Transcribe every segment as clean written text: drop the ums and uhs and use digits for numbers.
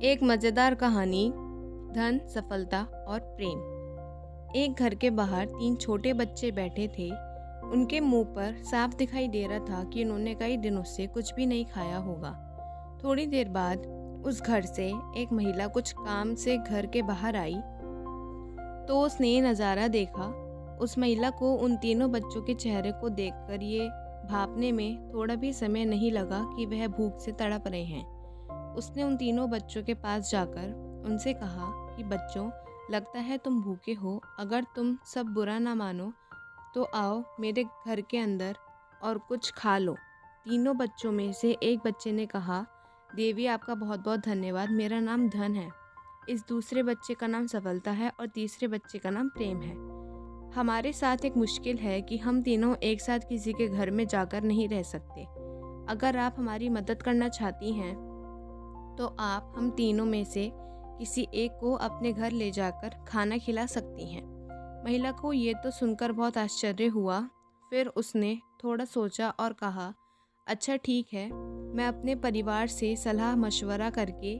एक मज़ेदार कहानी, धन, सफलता और प्रेम। एक घर के बाहर 3 छोटे बच्चे बैठे थे। उनके मुंह पर साफ दिखाई दे रहा था कि उन्होंने कई दिनों से कुछ भी नहीं खाया होगा। थोड़ी देर बाद उस घर से एक महिला कुछ काम से घर के बाहर आई तो उसने ये नज़ारा देखा। उस महिला को उन तीनों बच्चों के चेहरे को देखकर ये भापने में थोड़ा भी समय नहीं लगा कि वह भूख से तड़प रहे हैं। उसने उन तीनों बच्चों के पास जाकर उनसे कहा कि बच्चों, लगता है तुम भूखे हो। अगर तुम सब बुरा ना मानो तो आओ मेरे घर के अंदर और कुछ खा लो। तीनों बच्चों में से एक बच्चे ने कहा, देवी आपका बहुत बहुत धन्यवाद, मेरा नाम धन है। इस दूसरे बच्चे का नाम सफलता है और तीसरे बच्चे का नाम प्रेम है। हमारे साथ एक मुश्किल है कि हम तीनों एक साथ किसी के घर में जाकर नहीं रह सकते। अगर आप हमारी मदद करना चाहती हैं तो आप हम तीनों में से किसी एक को अपने घर ले जाकर खाना खिला सकती हैं। महिला को ये तो सुनकर बहुत आश्चर्य हुआ। फिर उसने थोड़ा सोचा और कहा, अच्छा ठीक है, मैं अपने परिवार से सलाह मशवरा करके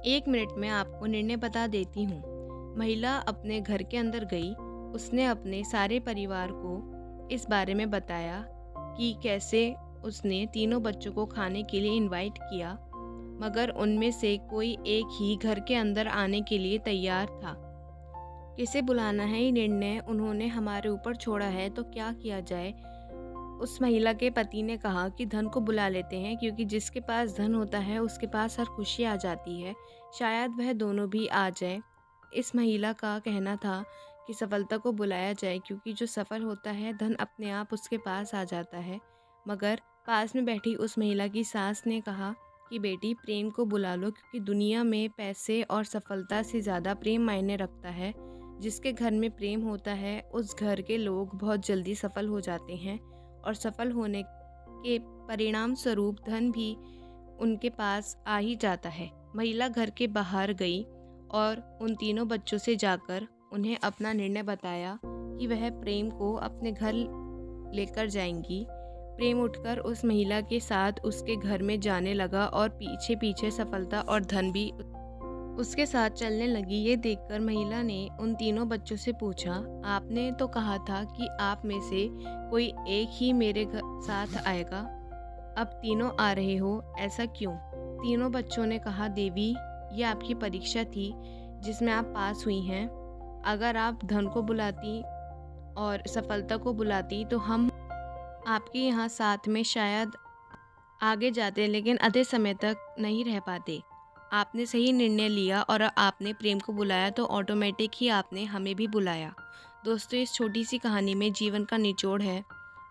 1 मिनट में आपको निर्णय बता देती हूँ। महिला अपने घर के अंदर गई। उसने अपने सारे परिवार को इस बारे में बताया कि कैसे उसने तीनों बच्चों को खाने के लिए इनवाइट किया, मगर उनमें से कोई एक ही घर के अंदर आने के लिए तैयार था। किसे बुलाना है ये निर्णय उन्होंने हमारे ऊपर छोड़ा है, तो क्या किया जाए? उस महिला के पति ने कहा कि धन को बुला लेते हैं, क्योंकि जिसके पास धन होता है उसके पास हर खुशी आ जाती है। शायद वह दोनों भी आ जाए। इस महिला का कहना था कि सफलता को बुलाया जाए, क्योंकि जो सफल होता है धन अपने आप उसके पास आ जाता है। मगर पास में बैठी उस महिला की सास ने कहा कि बेटी, प्रेम को बुला लो, क्योंकि दुनिया में पैसे और सफलता से ज़्यादा प्रेम मायने रखता है। जिसके घर में प्रेम होता है उस घर के लोग बहुत जल्दी सफल हो जाते हैं और सफल होने के परिणाम स्वरूप धन भी उनके पास आ ही जाता है। महिला घर के बाहर गई और उन तीनों बच्चों से जाकर उन्हें अपना निर्णय बताया कि वह प्रेम को अपने घर लेकर जाएंगी। प्रेम उठकर उस महिला के साथ उसके घर में जाने लगा और पीछे पीछे सफलता और धन भी उसके साथ चलने लगी। ये देखकर महिला ने उन तीनों बच्चों से पूछा, आपने तो कहा था कि आप में से कोई एक ही मेरे घर साथ आएगा, अब तीनों आ रहे हो, ऐसा क्यों? तीनों बच्चों ने कहा, देवी, ये आपकी परीक्षा थी जिसमें आप पास हुई हैं। अगर आप धन को बुलाती और सफलता को बुलाती तो हम आपके यहाँ साथ में शायद आगे जाते, लेकिन आधे समय तक नहीं रह पाते। आपने सही निर्णय लिया और आपने प्रेम को बुलाया, तो ऑटोमेटिक ही आपने हमें भी बुलाया। दोस्तों, इस छोटी सी कहानी में जीवन का निचोड़ है।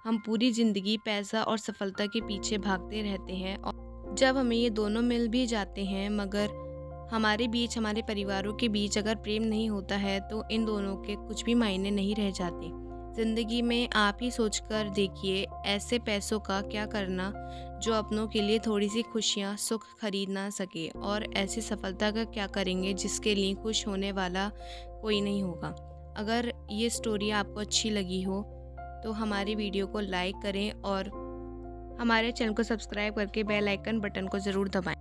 हम पूरी ज़िंदगी पैसा और सफलता के पीछे भागते रहते हैं और जब हमें ये दोनों मिल भी जाते हैं, मगर हमारे बीच, हमारे परिवारों के बीच अगर प्रेम नहीं होता है तो इन दोनों के कुछ भी मायने नहीं रह जाते। ज़िंदगी में आप ही सोचकर देखिए, ऐसे पैसों का क्या करना जो अपनों के लिए थोड़ी सी खुशियाँ, सुख खरीद ना सके, और ऐसी सफलता का क्या करेंगे जिसके लिए खुश होने वाला कोई नहीं होगा। अगर ये स्टोरी आपको अच्छी लगी हो तो हमारी वीडियो को लाइक करें और हमारे चैनल को सब्सक्राइब करके बेल आइकन बटन को ज़रूर दबाएं।